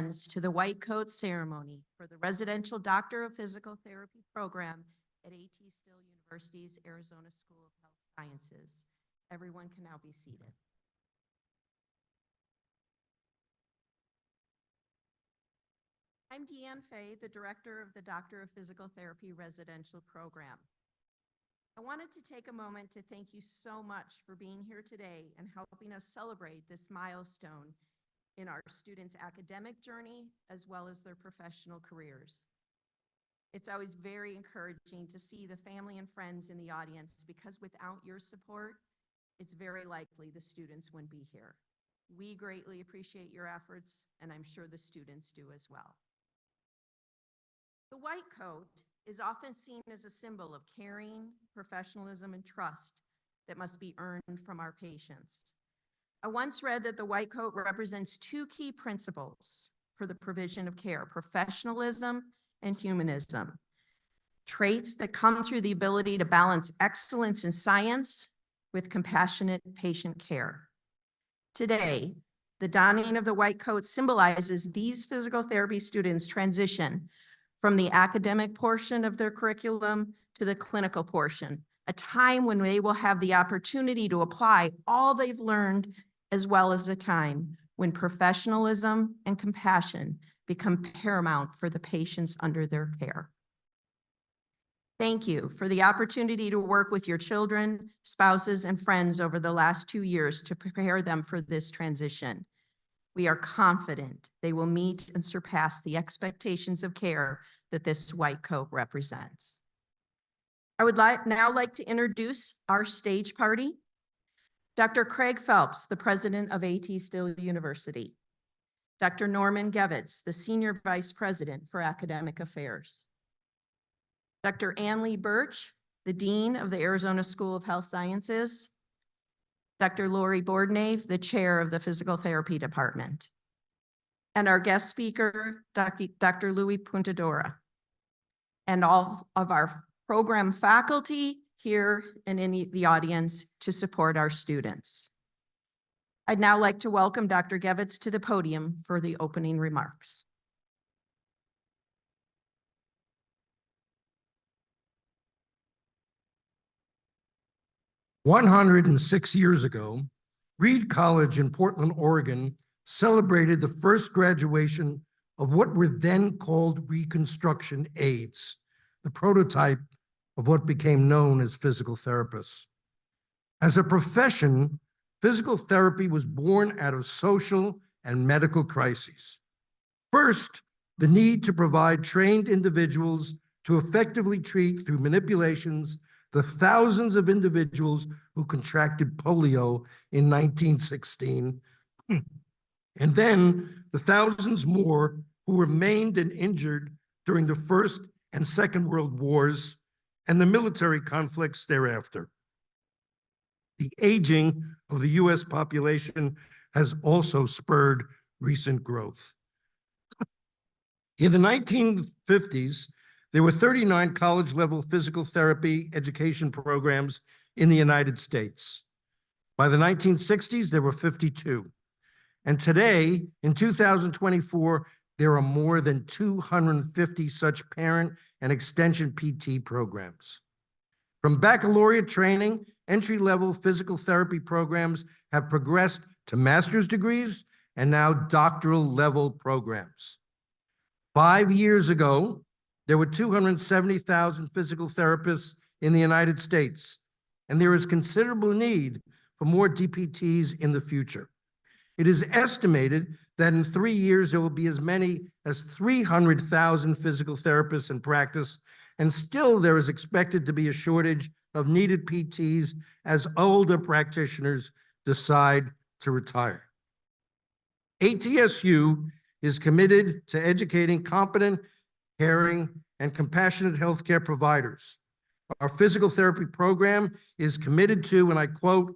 friends to the white coat ceremony for the Residential Doctor of Physical Therapy program at A.T. Still University's Arizona School of Health Sciences. Everyone can now be seated. I'm Deanne Fay, the Director of the Doctor of Physical Therapy Residential Program. I wanted to take a moment to thank you so much for being here today and helping us celebrate this milestone in our students' academic journey as well as their professional careers. It's always very encouraging to see the family and friends in the audience because without your support, it's very likely the students wouldn't be here. We greatly appreciate your efforts, and I'm sure the students do as well. The white coat is often seen as a symbol of caring, professionalism, and trust that must be earned from our patients. I once read that the white coat represents two key principles for the provision of care: professionalism and humanism, traits that come through the ability to balance excellence in science with compassionate patient care. Today, the donning of the white coat symbolizes these physical therapy students' transition from the academic portion of their curriculum to the clinical portion, a time when they will have the opportunity to apply all they've learned, as well as a time when professionalism and compassion become paramount for the patients under their care. Thank you for the opportunity to work with your children, spouses, and friends over the last 2 years to prepare them for this transition. We are confident they will meet and surpass the expectations of care that this white coat represents. I would now like to introduce our stage party. Dr. Craig Phelps, the president of A.T. Still University. Dr. Norman Gevitz, the senior vice president for academic affairs. Dr. Ann Lee Birch, the dean of the Arizona School of Health Sciences. Dr. Lori Bordnave, the chair of the physical therapy department. And our guest speaker, Dr. Louis Puntadora, and all of our program faculty here and in the audience to support our students. I'd now like to welcome Dr. Gevitz to the podium for the opening remarks. "106 years ago, Reed College in Portland, Oregon, celebrated the first graduation of what were then called Reconstruction aides, the prototype of what became known as physical therapists. As a profession, physical therapy was born out of social and medical crises. First, the need to provide trained individuals to effectively treat through manipulations the thousands of individuals who contracted polio in 1916, and then the thousands more who were maimed and injured during the First and Second World Wars and the military conflicts thereafter. The aging of the U.S. population has also spurred recent growth. In the 1950s, there were 39 college-level physical therapy education programs in the United States. By the 1960s, there were 52. And today, in 2024, there are more than 250 such parent and extension PT programs. From baccalaureate training, entry-level physical therapy programs have progressed to master's degrees and now doctoral level programs. 5 years ago, there were 270,000 physical therapists in the United States, and there is considerable need for more DPTs in the future. It is estimated that in 3 years, there will be as many as 300,000 physical therapists in practice, and still there is expected to be a shortage of needed PTs as older practitioners decide to retire. ATSU is committed to educating competent, caring, and compassionate healthcare providers. Our physical therapy program is committed to, and I quote,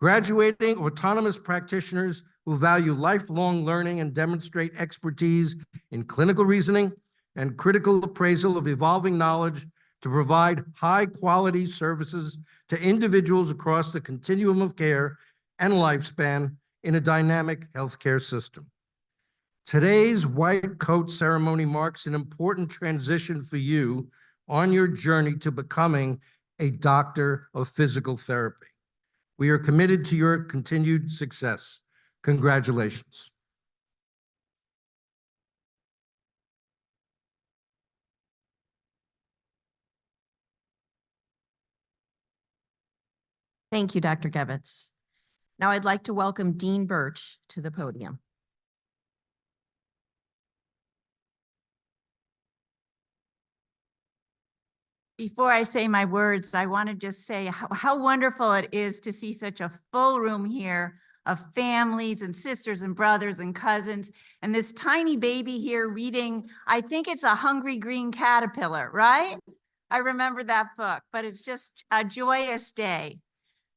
graduating autonomous practitioners who value lifelong learning and demonstrate expertise in clinical reasoning and critical appraisal of evolving knowledge to provide high-quality services to individuals across the continuum of care and lifespan in a dynamic healthcare system. Today's white coat ceremony marks an important transition for you on your journey to becoming a doctor of physical therapy. We are committed to your continued success. Congratulations. Thank you, Dr. Gevitz. Now I'd like to welcome Dean Birch to the podium. Before I say my words, I want to just say how wonderful it is to see such a full room here of families and sisters and brothers and cousins, and this tiny baby here reading, I think it's A Hungry Green Caterpillar, right? I remember that book, but it's just a joyous day.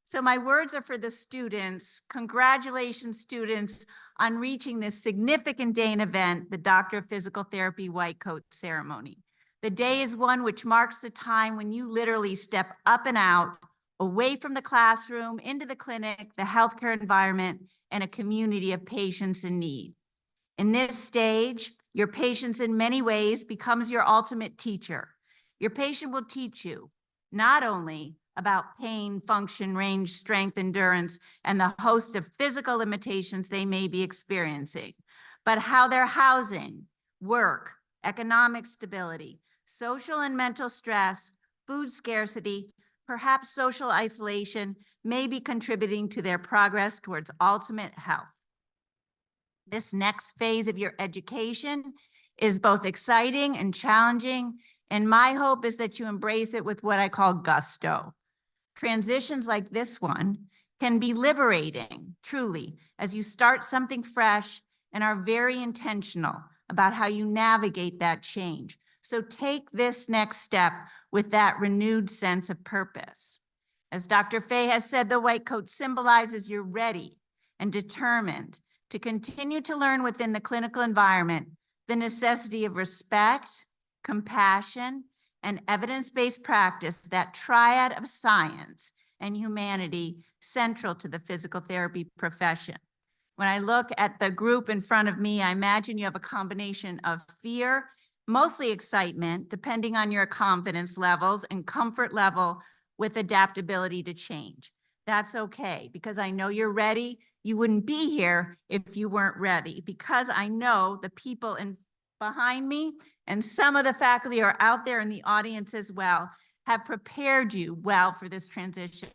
So my words are for the students. Congratulations, students, on reaching this significant day and event, the Doctor of Physical Therapy White Coat Ceremony. The day is one which marks the time when you literally step up and out, away from the classroom, into the clinic, the healthcare environment, and a community of patients in need. In this stage, your patient in many ways becomes your ultimate teacher. Your patient will teach you not only about pain, function, range, strength, endurance, and the host of physical limitations they may be experiencing, but how their housing, work, economic stability, social and mental stress, food scarcity, perhaps social isolation may be contributing to their progress towards ultimate health. This next phase of your education is both exciting and challenging, and my hope is that you embrace it with what I call gusto. Transitions like this one can be liberating, truly, as you start something fresh and are very intentional about how you navigate that change. So take this next step with that renewed sense of purpose. As Dr. Fay has said, the white coat symbolizes you're ready and determined to continue to learn within the clinical environment the necessity of respect, compassion, and evidence-based practice, that triad of science and humanity central to the physical therapy profession. When I look at the group in front of me, I imagine you have a combination of fear, mostly excitement, depending on your confidence levels, and comfort level with adaptability to change. That's okay, because I know you're ready. You wouldn't be here if you weren't ready, because I know the people behind me and some of the faculty are out there in the audience as well, have prepared you well for this transition.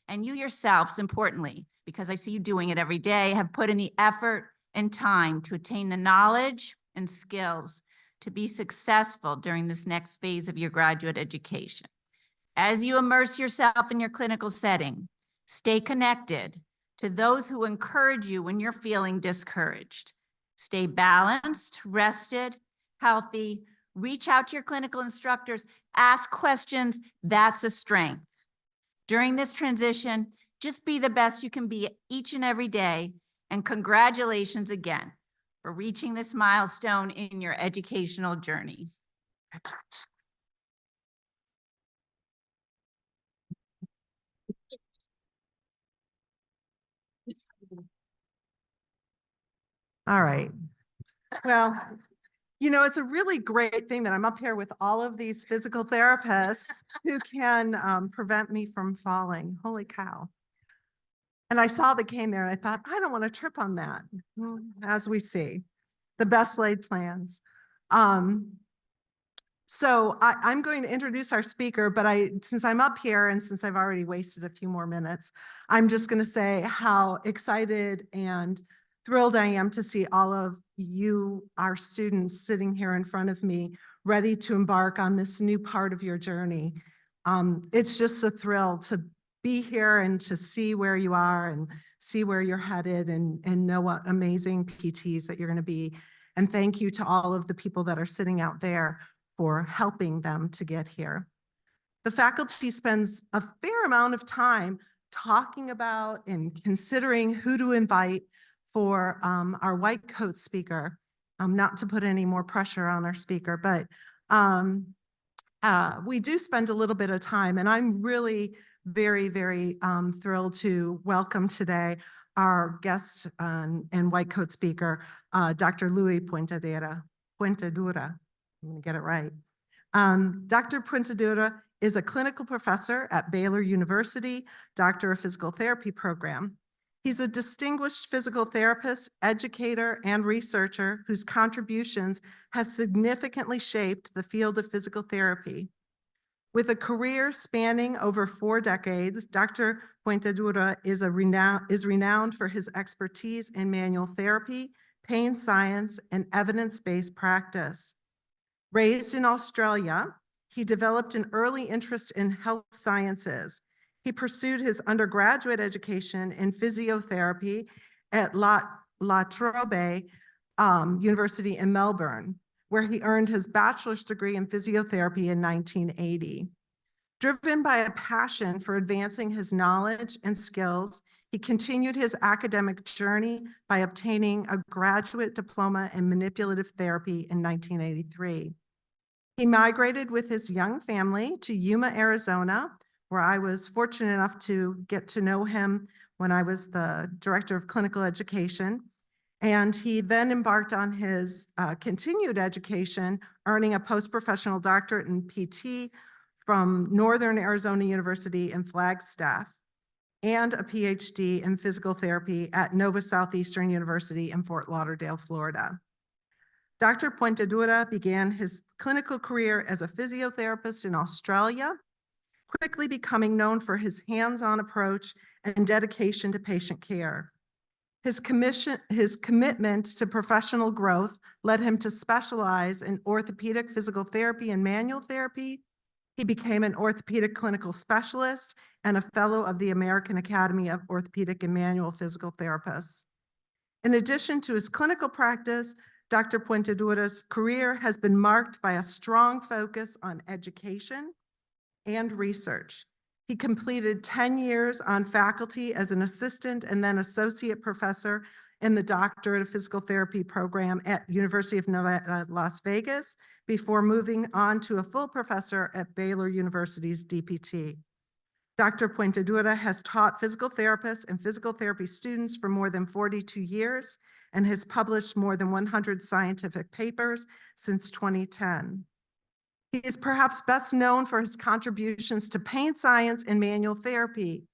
And you yourselves, importantly, because I see you doing it every day, have put in the effort and time to attain the knowledge and skills to be successful during this next phase of your graduate education. As you immerse yourself in your clinical setting, stay connected to those who encourage you when you're feeling discouraged. Stay balanced, rested, healthy, reach out to your clinical instructors, ask questions. That's a strength. During this transition, just be the best you can be each and every day, and congratulations again for reaching this milestone in your educational journey. All right. Well, you know, it's a really great thing that I'm up here with all of these physical therapists who can prevent me from falling. Holy cow. And I saw the cane there and I thought, I don't want to trip on that. As we see, the best laid plans. So I'm going to introduce our speaker, but since I'm up here and since I've already wasted a few more minutes, I'm just going to say how excited and thrilled I am to see all of you, our students, sitting here in front of me, ready to embark on this new part of your journey. It's just a thrill to be here and to see where you are and see where you're headed, and know what amazing PTs that you're going to be. And thank you to all of the people that are sitting out there for helping them to get here. The faculty spends a fair amount of time talking about and considering who to invite for our white coat speaker. Not to put any more pressure on our speaker, but we do spend a little bit of time, and I'm really very, very thrilled to welcome today our guest and white coat speaker, Dr. Louis Puentedura. I'm going to get it right. Dr. Puentedura is a clinical professor at Baylor University, Doctor of Physical Therapy program. He's a distinguished physical therapist, educator, and researcher whose contributions have significantly shaped the field of physical therapy. With a career spanning over 4 decades, Dr. Puentedura is renowned for his expertise in manual therapy, pain science, and evidence-based practice. Raised in Australia, he developed an early interest in health sciences. He pursued his undergraduate education in physiotherapy at La Trobe University in Melbourne, where he earned his bachelor's degree in physiotherapy in 1980. Driven by a passion for advancing his knowledge and skills, he continued his academic journey by obtaining a graduate diploma in manipulative therapy in 1983. He migrated with his young family to Yuma, Arizona, where I was fortunate enough to get to know him when I was the director of clinical education. And he then embarked on his continued education, earning a post-professional doctorate in PT from Northern Arizona University in Flagstaff and a PhD in physical therapy at Nova Southeastern University in Fort Lauderdale, Florida. Dr. Puentedura began his clinical career as a physiotherapist in Australia, quickly becoming known for his hands-on approach and dedication to patient care. His commitment to professional growth led him to specialize in orthopedic physical therapy and manual therapy. He became an orthopedic clinical specialist and a fellow of the American Academy of Orthopedic and Manual Physical Therapists. In addition to his clinical practice, Dr. Puentedura's career has been marked by a strong focus on education and research. He completed 10 years on faculty as an assistant and then associate professor in the Doctorate of Physical Therapy program at University of Nevada, Las Vegas, before moving on to a full professor at Baylor University's DPT. Dr. Puentedura has taught physical therapists and physical therapy students for more than 42 years and has published more than 100 scientific papers since 2010. He is perhaps best known for his contributions to pain science and manual therapy.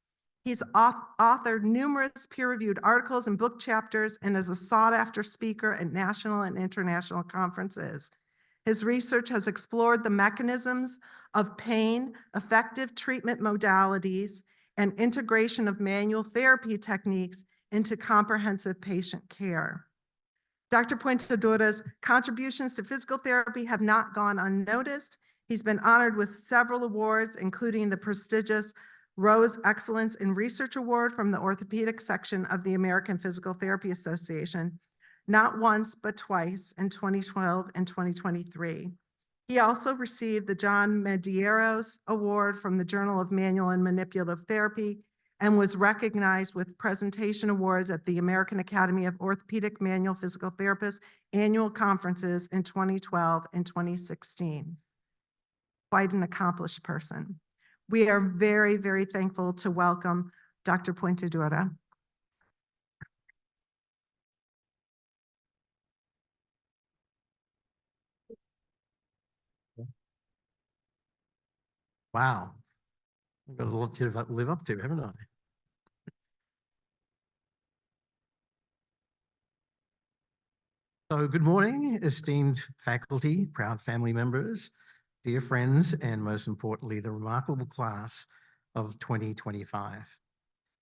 He's authored numerous peer-reviewed articles and book chapters and is a sought-after speaker at national and international conferences. His research has explored the mechanisms of pain, effective treatment modalities, and integration of manual therapy techniques into comprehensive patient care. Dr. Puentedura's contributions to physical therapy have not gone unnoticed. He's been honored with several awards, including the prestigious Rose Excellence in Research Award from the orthopedic section of the American Physical Therapy Association, not once, but twice in 2012 and 2023. He also received the John Medeiros Award from the Journal of Manual and Manipulative Therapy and was recognized with presentation awards at the American Academy of Orthopedic Manual Physical Therapists annual conferences in 2012 and 2016. Quite an accomplished person. We are very, very thankful to welcome Dr. Puentedura. Wow. I've got a lot to live up to, haven't I? So good morning, esteemed faculty, proud family members, dear friends, and most importantly, the remarkable class of 2025.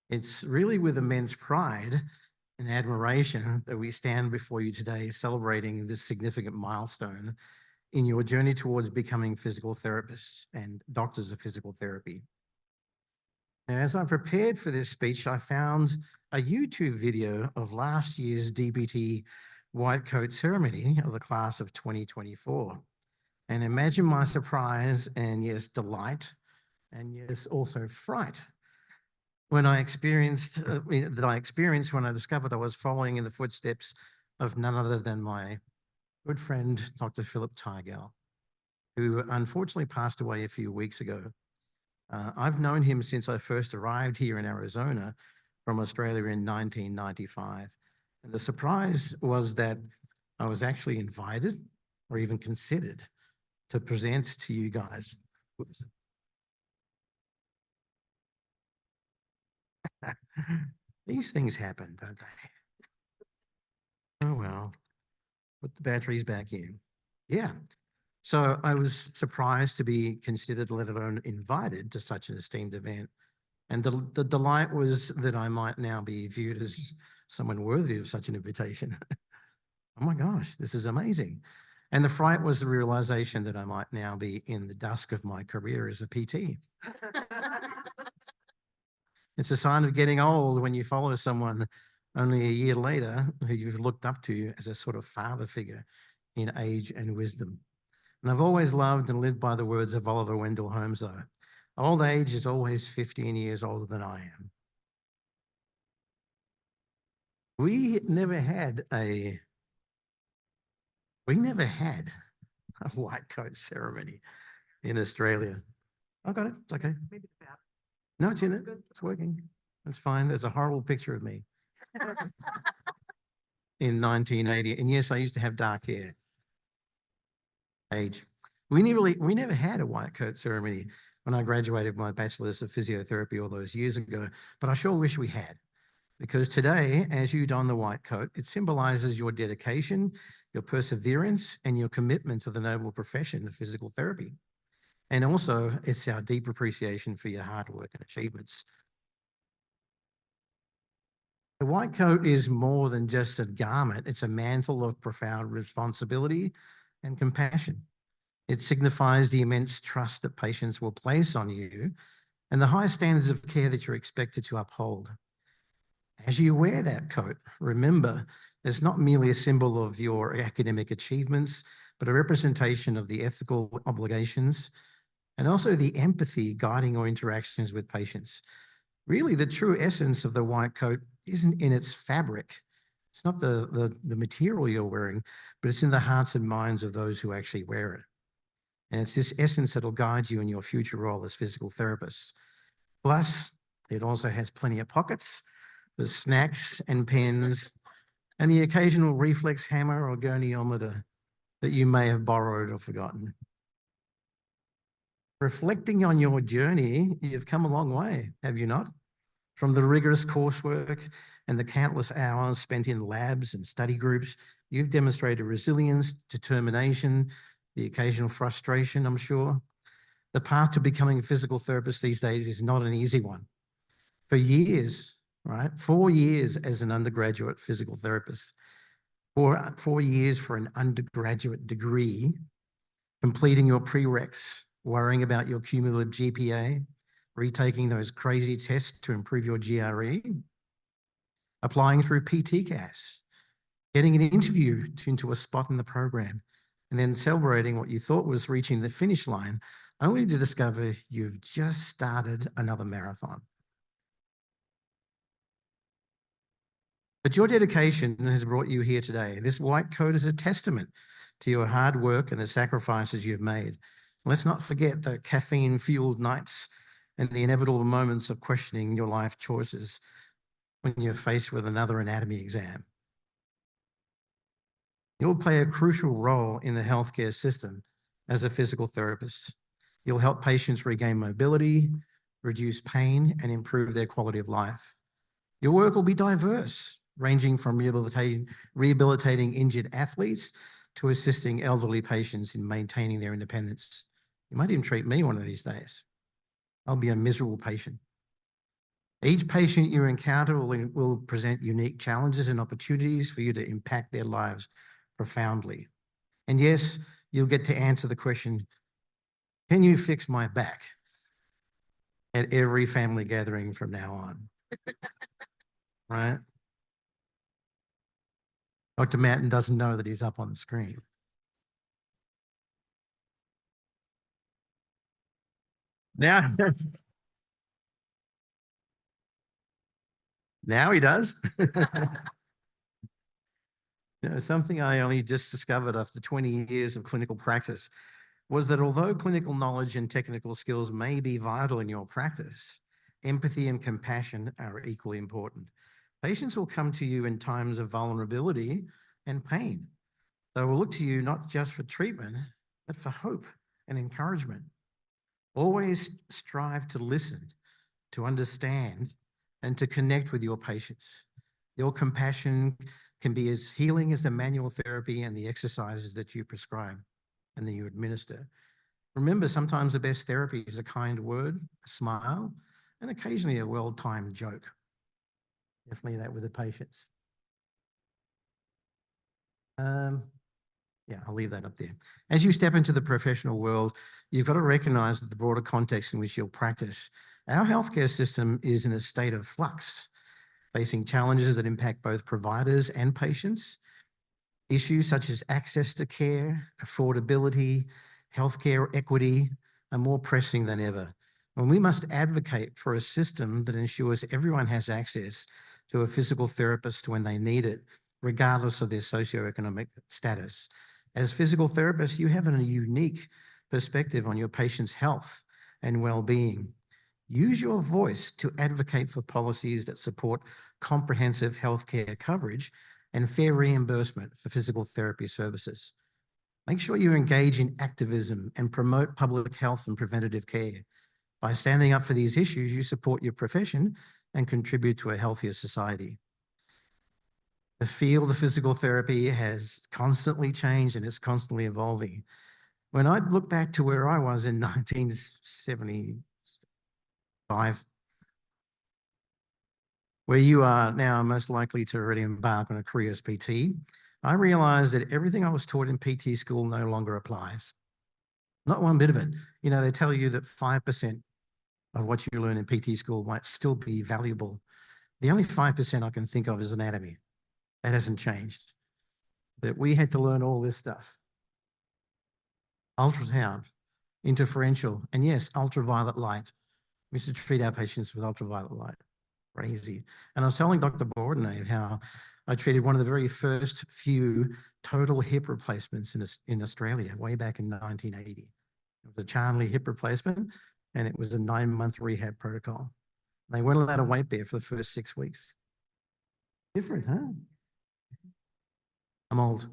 It's really with immense pride and admiration that we stand before you today celebrating this significant milestone in your journey towards becoming physical therapists and doctors of physical therapy. Now, as I prepared for this speech, I found a YouTube video of last year's DPT white coat ceremony of the class of 2024. And imagine my surprise and yes, delight, and yes, also fright when I experienced when I discovered I was following in the footsteps of none other than my good friend, Dr. Philip Tygel, who unfortunately passed away a few weeks ago. I've known him since I first arrived here in Arizona, from Australia in 1995. And the surprise was that I was actually invited or even considered to present to you guys. Whoops. These things happen, don't they? Oh, well, put the batteries back in. Yeah. So I was surprised to be considered, let alone invited to such an esteemed event. And the delight was that I might now be viewed as someone worthy of such an invitation. Oh my gosh, this is amazing. And the fright was the realization that I might now be in the dusk of my career as a PT. It's a sign of getting old when you follow someone only a year later who you've looked up to as a sort of father figure in age and wisdom. And I've always loved and lived by the words of Oliver Wendell Holmes, though. Old age is always 15 years older than I am. We never had a white coat ceremony in Australia. I got it. It's okay. Maybe the bat. No, it's in It's it. good. It's working. It's fine. There's a horrible picture of me in 1980. And yes, I used to have dark hair. Age. We never had a white coat ceremony when I graduated my bachelor's of physiotherapy all those years ago, but I sure wish we had. Because today, as you don the white coat, it symbolizes your dedication, your perseverance, and your commitment to the noble profession of physical therapy. And also, it's our deep appreciation for your hard work and achievements. The white coat is more than just a garment. It's a mantle of profound responsibility and compassion. It signifies the immense trust that patients will place on you and the high standards of care that you're expected to uphold. As you wear that coat, remember, it's not merely a symbol of your academic achievements, but a representation of the ethical obligations and also the empathy guiding your interactions with patients. Really, the true essence of the white coat isn't in its fabric. It's not the material you're wearing, but it's in the hearts and minds of those who actually wear it. And it's this essence that'll guide you in your future role as physical therapists. Plus, it also has plenty of pockets for snacks and pens and the occasional reflex hammer or goniometer that you may have borrowed or forgotten. Reflecting on your journey, you've come a long way, have you not? From the rigorous coursework and the countless hours spent in labs and study groups, you've demonstrated resilience, determination, the occasional frustration, I'm sure. The path to becoming a physical therapist these days is not an easy one. For years, right? 4 years as an undergraduate physical therapist, 4 years for an undergraduate degree, completing your prereqs, worrying about your cumulative GPA, retaking those crazy tests to improve your GRE, applying through PTCAS, getting an interview into a spot in the program, and then celebrating what you thought was reaching the finish line, only to discover you've just started another marathon. But your dedication has brought you here today. This white coat is a testament to your hard work and the sacrifices you've made. Let's not forget the caffeine-fueled nights and the inevitable moments of questioning your life choices when you're faced with another anatomy exam. You'll play a crucial role in the healthcare system as a physical therapist. You'll help patients regain mobility, reduce pain, and improve their quality of life. Your work will be diverse, ranging from rehabilitating injured athletes to assisting elderly patients in maintaining their independence. You might even treat me one of these days. I'll be a miserable patient. Each patient you encounter will present unique challenges and opportunities for you to impact their lives profoundly. And yes, you'll get to answer the question, can you fix my back? At every family gathering from now on. Right? Dr. Manton doesn't know that he's up on the screen. Now, now he does. You know, something I only just discovered after 20 years of clinical practice was that although clinical knowledge and technical skills may be vital in your practice, empathy and compassion are equally important. Patients will come to you in times of vulnerability and pain. They will look to you not just for treatment, but for hope and encouragement. Always strive to listen, to understand, and to connect with your patients. Your compassion can be as healing as the manual therapy and the exercises that you prescribe and that you administer. Remember, sometimes the best therapy is a kind word, a smile, and occasionally a well-timed joke. Definitely that with the patients. Yeah, I'll leave that up there. As you step into the professional world, you've got to recognize that the broader context in which you'll practice. Our healthcare system is in a state of flux, facing challenges that impact both providers and patients. Issues such as access to care, affordability, healthcare equity are more pressing than ever. And we must advocate for a system that ensures everyone has access to a physical therapist when they need it, regardless of their socioeconomic status. As physical therapists, you have a unique perspective on your patient's health and well-being. Use your voice to advocate for policies that support comprehensive healthcare coverage and fair reimbursement for physical therapy services. Make sure you engage in activism and promote public health and preventative care. By standing up for these issues, you support your profession and contribute to a healthier society. The field of physical therapy has constantly changed and it's constantly evolving. When I look back to where I was in 1975, where you are now most likely to already embark on a career as PT, I realized that everything I was taught in PT school no longer applies. Not one bit of it. You know, they tell you that 5% of what you learn in PT school might still be valuable. The only 5% I can think of is anatomy. That hasn't changed. But we had to learn all this stuff. Ultrasound, interferential, and yes, ultraviolet light. We used to treat our patients with ultraviolet light. Crazy. And I was telling Dr. Bordenave how I treated one of the very first few total hip replacements in Australia way back in 1980. It was a Charnley hip replacement and it was a 9-month rehab protocol. They weren't allowed to wait there for the first 6 weeks. Different, huh? I'm old.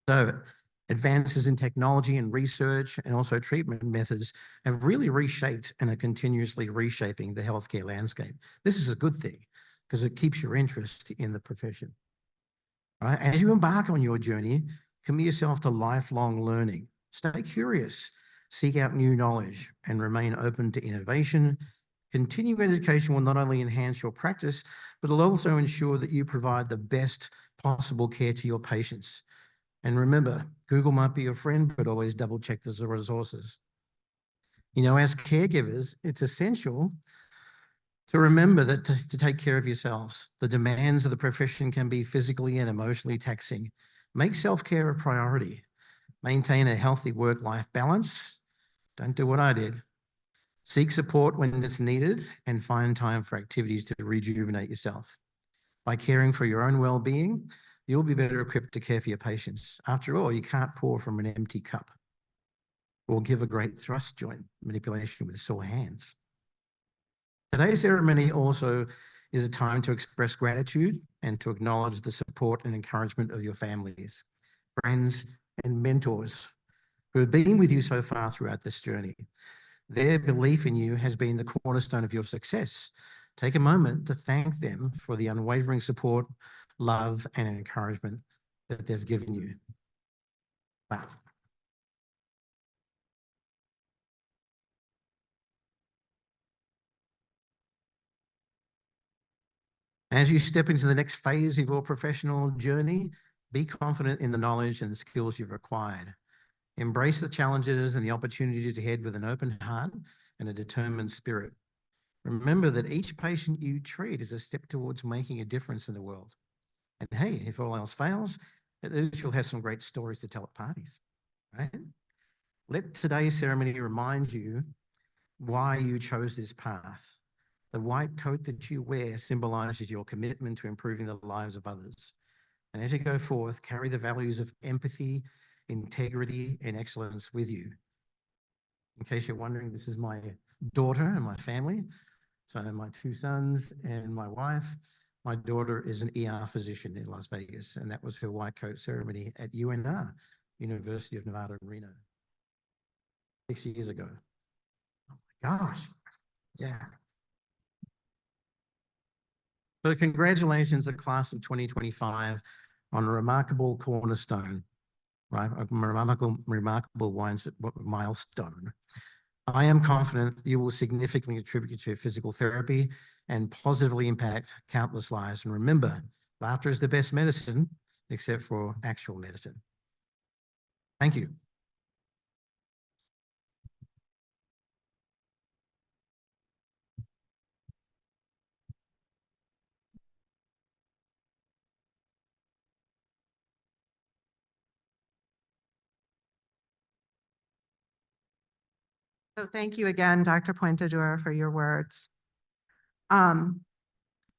So advances in technology and research and also treatment methods have really reshaped and are continuously reshaping the healthcare landscape. This is a good thing because it keeps your interest in the profession. Right? As you embark on your journey, commit yourself to lifelong learning. Stay curious, seek out new knowledge, and remain open to innovation. Continuing education will not only enhance your practice, but it'll also ensure that you provide the best possible care to your patients. And remember, Google might be your friend, but always double check the resources. You know, as caregivers, it's essential to remember that to take care of yourselves. The demands of the profession can be physically and emotionally taxing. Make self-care a priority. Maintain a healthy work-life balance. Don't do what I did. Seek support when it's needed and find time for activities to rejuvenate yourself. By caring for your own well-being, you'll be better equipped to care for your patients. After all, you can't pour from an empty cup or give a great thrust joint manipulation with sore hands. Today's ceremony also is a time to express gratitude and to acknowledge the support and encouragement of your families, friends, and mentors who have been with you so far throughout this journey. Their belief in you has been the cornerstone of your success. Take a moment to thank them for the unwavering support, love, and encouragement that they've given you. Wow. As you step into the next phase of your professional journey, be confident in the knowledge and skills you've acquired. Embrace the challenges and the opportunities ahead with an open heart and a determined spirit. Remember that each patient you treat is a step towards making a difference in the world. And hey, if all else fails, at least you'll have some great stories to tell at parties, right? Let today's ceremony remind you why you chose this path. The white coat that you wear symbolizes your commitment to improving the lives of others. And as you go forth, carry the values of empathy, integrity, and excellence with you. In case you're wondering, this is my daughter and my family. So my two sons and my wife. My daughter is an ER physician in Las Vegas, and that was her white coat ceremony at UNR, University of Nevada, Reno, 6 years ago. Oh my gosh. Yeah. So congratulations, the class of 2025, on a remarkable cornerstone, right? A remarkable milestone. I am confident you will significantly contribute to physical therapy and positively impact countless lives. And remember, laughter is the best medicine, except for actual medicine. Thank you. So thank you again, Dr. Pointador, for your words. I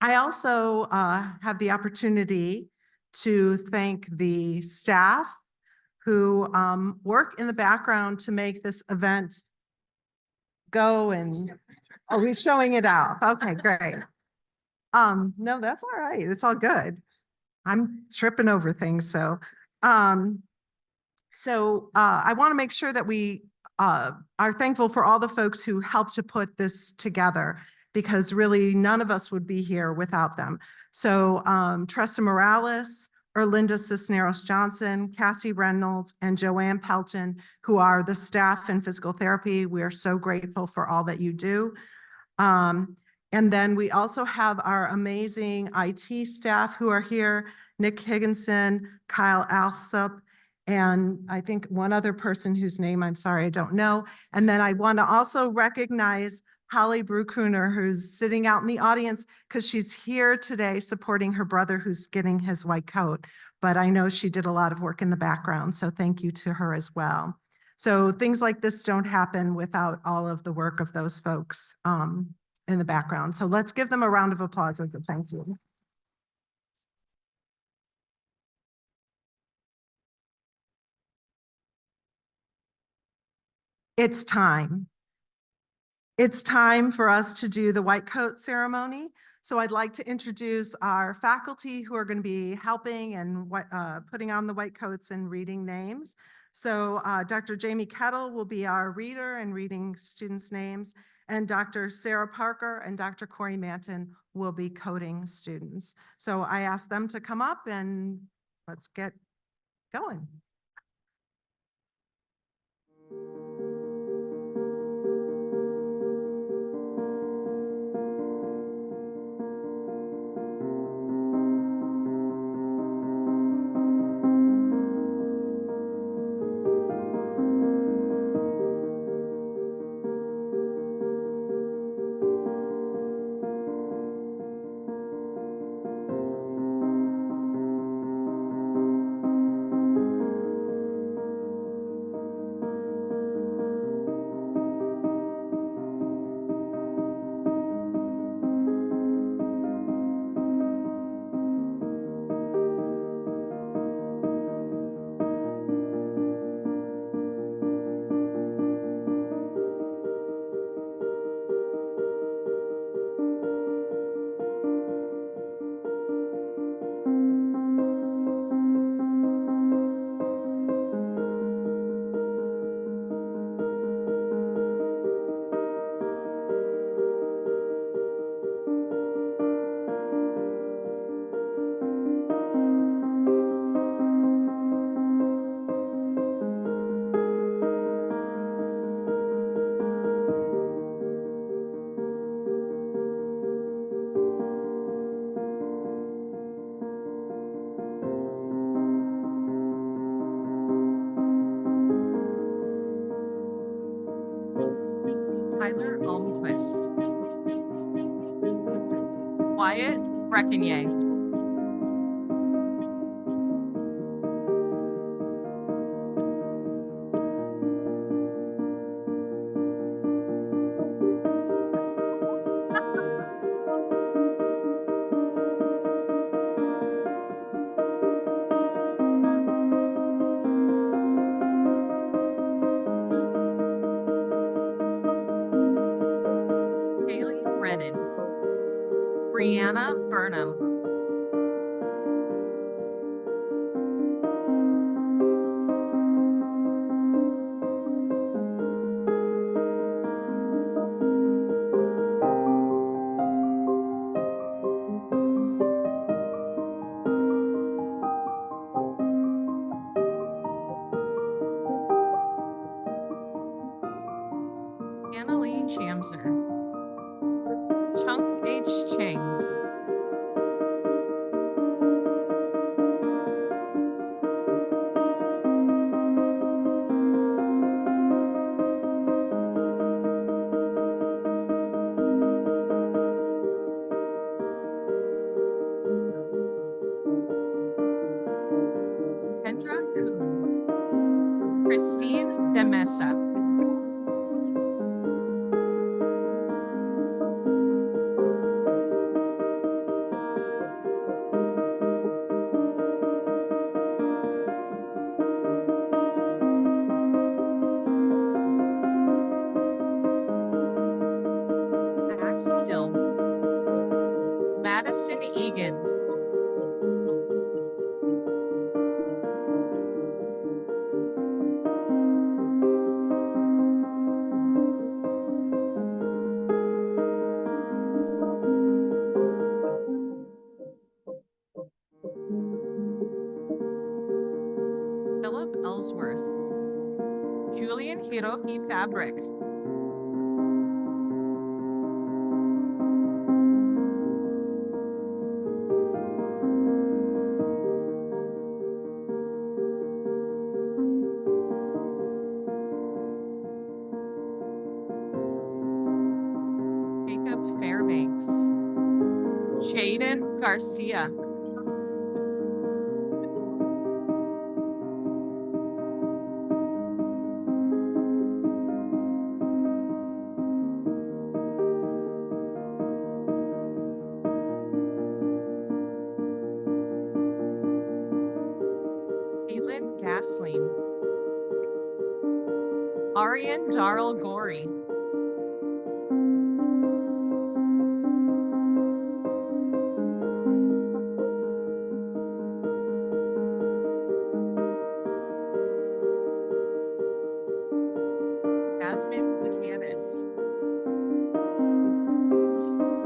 also have the opportunity to thank the staff who work in the background to make this event go and, oh, he's showing it off. Okay, great. No, that's all right. It's all good. I'm tripping over things, so. I want to make sure that we are thankful for all the folks who helped to put this together, because really none of us would be here without them. So Tressa Morales, Erlinda Cisneros Johnson, Cassie Reynolds, and Joanne Pelton, who are the staff in physical therapy. We are so grateful for all that you do. And then we also have our amazing IT staff who are here, Nick Higginson, Kyle Alsop, and I think one other person whose name I'm sorry, I don't know. And then I want to also recognize Holly Bruckner, who's sitting out in the audience because she's here today supporting her brother who's getting his white coat. But I know she did a lot of work in the background, so thank you to her as well. So things like this don't happen without all of the work of those folks in the background. So let's give them a round of applause as a thank you. It's time. It's time for us to do the white coat ceremony. So I'd like to introduce our faculty who are going to be helping and putting on the white coats and reading names. So Dr. Jamie Kettle will be our reader and reading students' names, and Dr. Sarah Parker and Dr. Corey Manton will be coding students. So I asked them to come up and let's get going. Tyler Almquist. Wyatt Breckenye. Brianna Burnham. Annalie Chamser. Chunk H. Chang. Kendra Kuhn. Christine Demesa. Max Still. Madison Egan. Philip Ellsworth. Julian Hiroki Fabric. Jacob Fairbanks. Jaden Garcia. Caitlin Gasling. Aryan Darrell Gorey. Jasmine Gutierrez.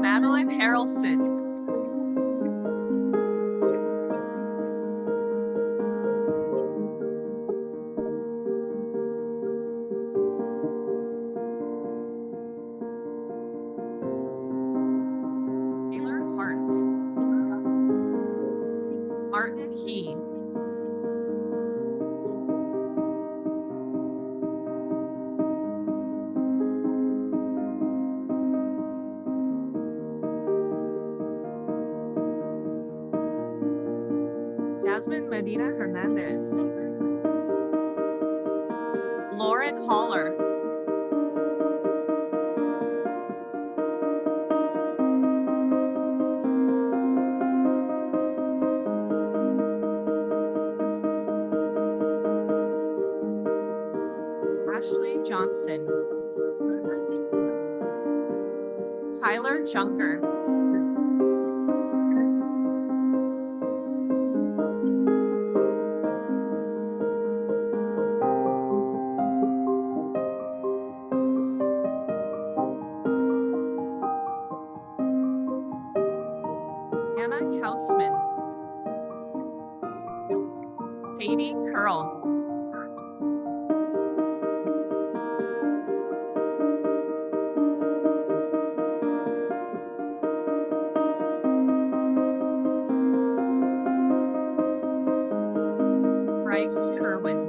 Madeline Harrelson. Taylor Hart. Martin He. Jasmine Medina Hernandez. Lauren Haller. Ashley Johnson. Tyler Junker. Anna Kautzman. Katie Curl. Bryce Kerwin.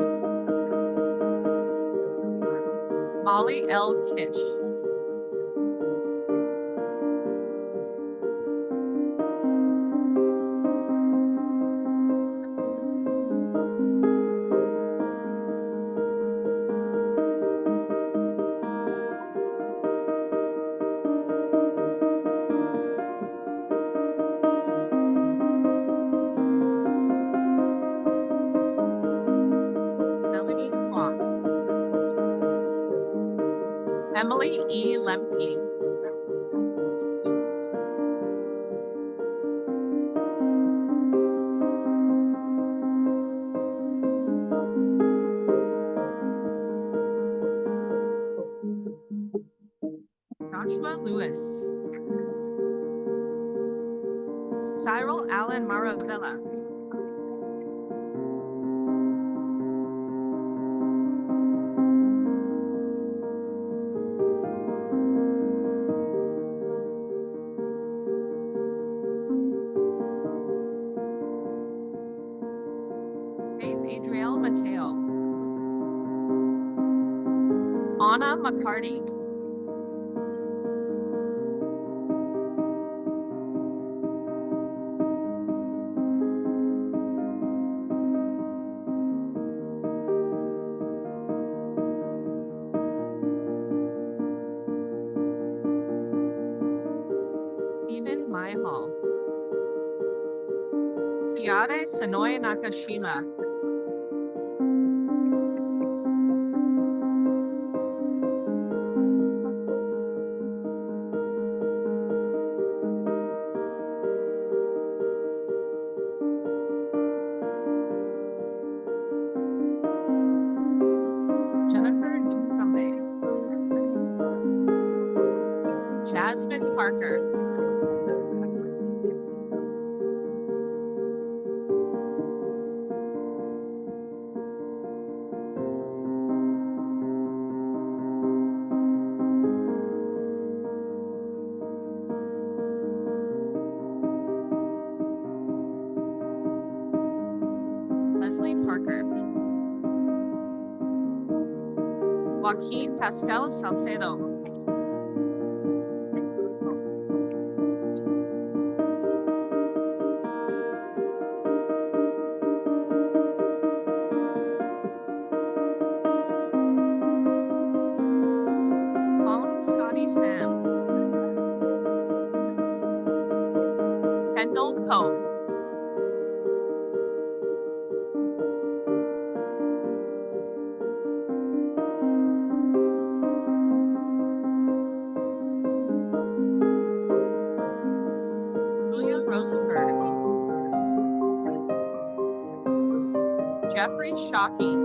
Molly L. Kitsch. Melanie Kwok. Emily E. Lemke. Joshua Lewis. Cyril Allen Maravilla. Faith Adriel Mateo. Anna McCarty. Stephen Maihal. Tiare Sonoy Nakashima. Jennifer Nkambe. Jasmine Parker. Leslie Parker. Joaquin Pascal Salcedo. Paul Scotty Pham. Kendall Pope. Julia Rosenberg. Jeffrey Shockey.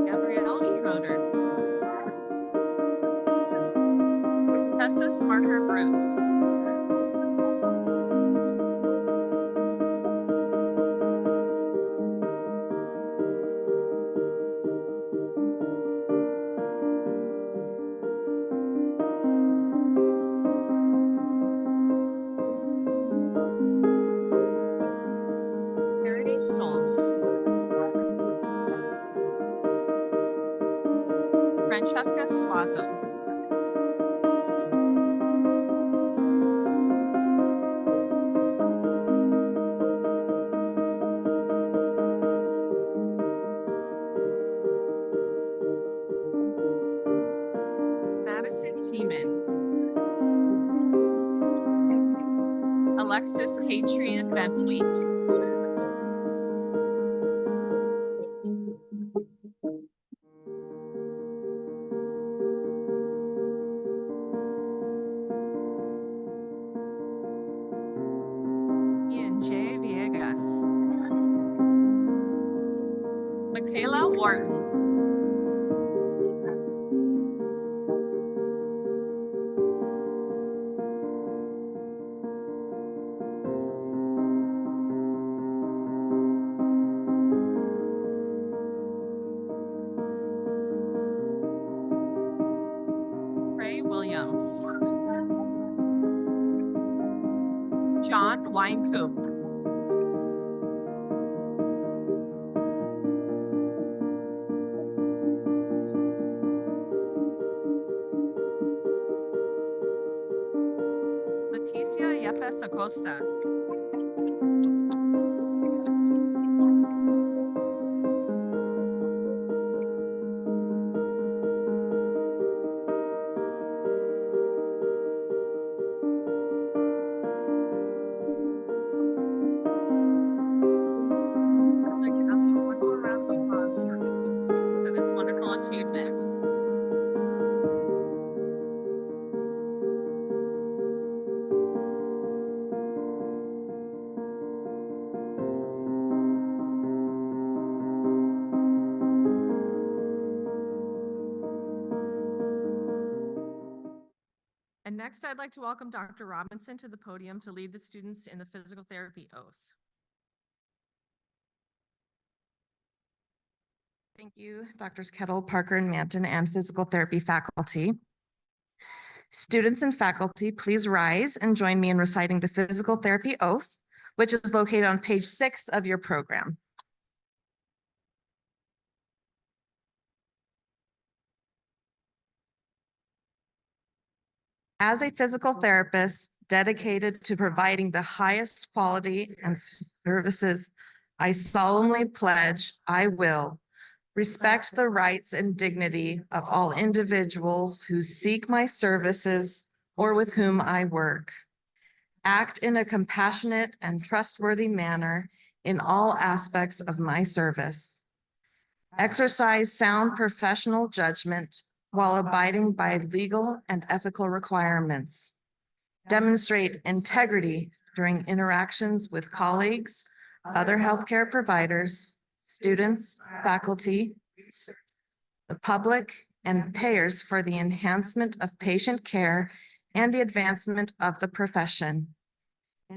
Gabrielle Schroeder. Tessa Smarter Bruce. Charity Stoltz. Francesca Suazo. Madison Tiemann. Alexis Katrina Van Fleet. Ian J. Viegas. Michaela Wharton. Ray Williams. John Weinkoop. Leticia Yepes Acosta. I'd like to ask for one more round of applause for this wonderful achievement. And next, I'd like to welcome Dr. Robinson to the podium to lead the students in the physical therapy oath. Thank you, Drs. Kettle, Parker, and Manton, and physical therapy faculty. Students and faculty, please rise and join me in reciting the physical therapy oath, which is located on page 6 of your program. As a physical therapist dedicated to providing the highest quality and services, I solemnly pledge I will respect the rights and dignity of all individuals who seek my services or with whom I work. Act in a compassionate and trustworthy manner in all aspects of my service. Exercise sound professional judgment while abiding by legal and ethical requirements. Demonstrate integrity during interactions with colleagues, other healthcare providers, students, faculty, the public, and payers for the enhancement of patient care and the advancement of the profession.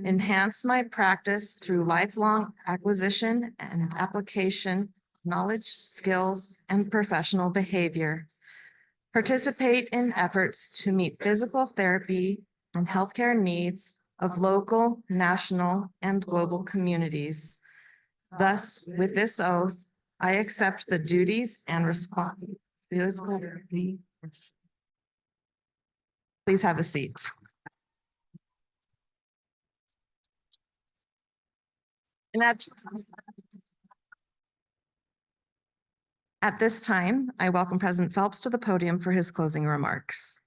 Enhance my practice through lifelong acquisition and application of knowledge, skills, and professional behavior. Participate in efforts to meet physical therapy and healthcare needs of local, national, and global communities. Thus, with this oath, I accept the duties and responsibilities. Please have a seat. And at this time, I welcome President Phelps to the podium for his closing remarks.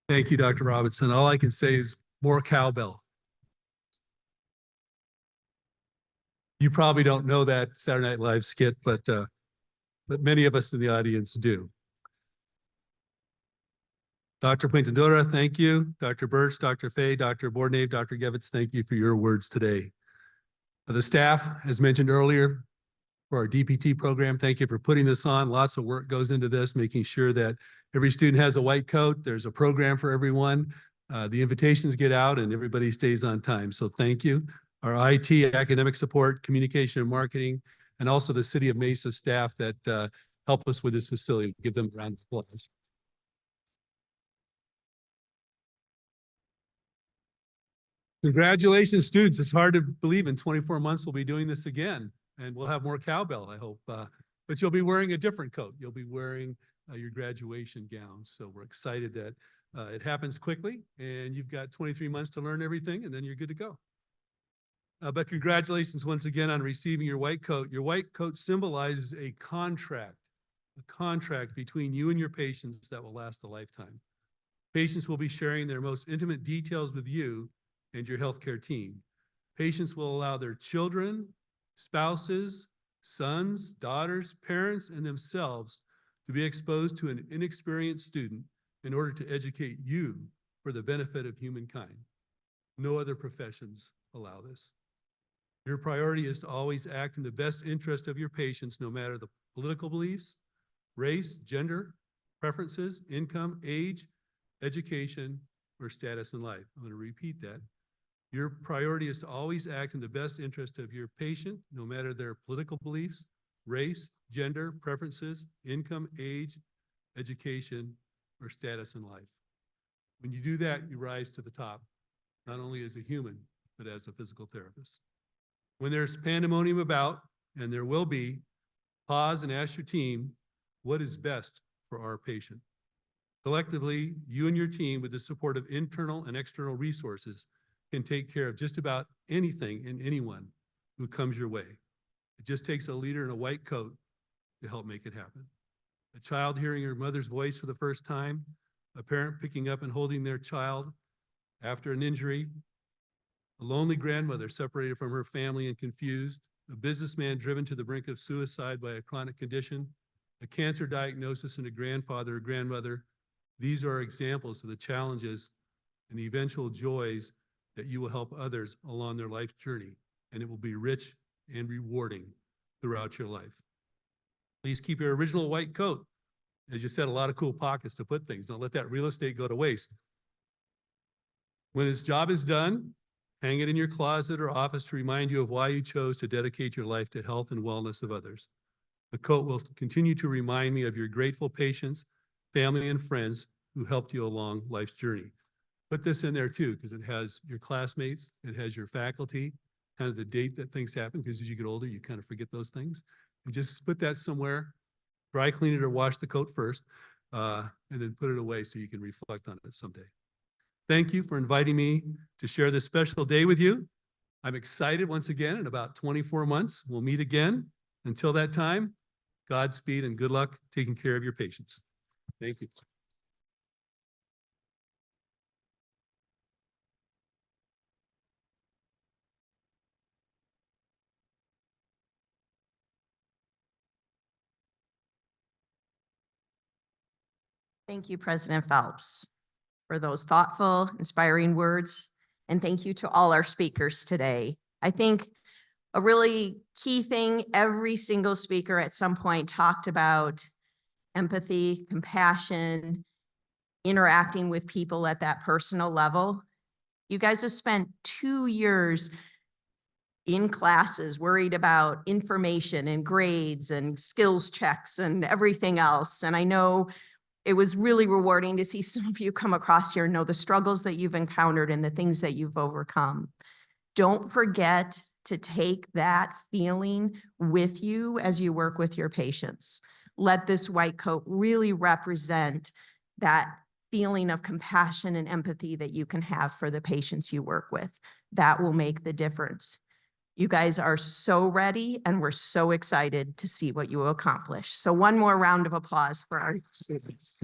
Thank you, Dr. Robinson. All I can say is more cowbell. You probably don't know that Saturday Night Live skit, but many of us in the audience do. Dr. Puentendora, thank you. Dr. Birch, Dr. Fay, Dr. Bordnave, Dr. Gevitz, thank you for your words today. The staff, as mentioned earlier, for our DPT program, thank you for putting this on. Lots of work goes into this, making sure that every student has a white coat. There's a program for everyone. The invitations get out and everybody stays on time. So thank you. Our IT, academic support, communication and marketing, and also the City of Mesa staff that help us with this facility. Give them a round of applause. Congratulations, students. It's hard to believe in 24 months we'll be doing this again, and we'll have more cowbell, I hope. But you'll be wearing a different coat. You'll be wearing your graduation gown. So we're excited that it happens quickly, and you've got 23 months to learn everything, and then you're good to go. But congratulations once again on receiving your white coat. Your white coat symbolizes a contract between you and your patients that will last a lifetime. Patients will be sharing their most intimate details with you and your healthcare team. Patients will allow their children, spouses, sons, daughters, parents, and themselves to be exposed to an inexperienced student in order to educate you for the benefit of humankind. No other professions allow this. Your priority is to always act in the best interest of your patients, no matter the political beliefs, race, gender, preferences, income, age, education, or status in life. I'm going to repeat that. Your priority is to always act in the best interest of your patient, no matter their political beliefs, race, gender, preferences, income, age, education, or status in life. When you do that, you rise to the top, not only as a human, but as a physical therapist. When there's pandemonium about, and there will be, pause and ask your team, what is best for our patient? Collectively, you and your team, with the support of internal and external resources, can take care of just about anything and anyone who comes your way. It just takes a leader in a white coat to help make it happen. A child hearing her mother's voice for the first time, a parent picking up and holding their child after an injury, a lonely grandmother separated from her family and confused, a businessman driven to the brink of suicide by a chronic condition, a cancer diagnosis, and a grandfather or grandmother. These are examples of the challenges and the eventual joys that you will help others along their life journey, and it will be rich and rewarding throughout your life. Please keep your original white coat As you said, a lot of cool pockets to put things. Don't let that real estate go to waste. When his job is done, hang it in your closet or office to remind you of why you chose to dedicate your life to health and wellness of others. The coat will continue to remind me of your grateful patients, family, and friends who helped you along life's journey. Put this in there too, because it has your classmates, it has your faculty, kind of the date that things happen, because as you get older, you kind of forget those things. And just put that somewhere, dry clean it or wash the coat first, and then put it away so you can reflect on it someday. Thank you for inviting me to share this special day with you. I'm excited once again. In about 24 months, we'll meet again. Until that time, Godspeed and good luck taking care of your patients. Thank you. Thank you, President Phelps, for those thoughtful, inspiring words. And thank you to all our speakers today. I think a really key thing, every single speaker at some point talked about empathy, compassion, interacting with people at that personal level. You guys have spent 2 years in classes worried about information and grades and skills checks and everything else. And I know it was really rewarding to see some of you come across here and know the struggles that you've encountered and the things that you've overcome. Don't forget to take that feeling with you as you work with your patients. Let this white coat really represent that feeling of compassion and empathy that you can have for the patients you work with. That will make the difference. You guys are so ready, and we're so excited to see what you will accomplish. So one more round of applause for our students.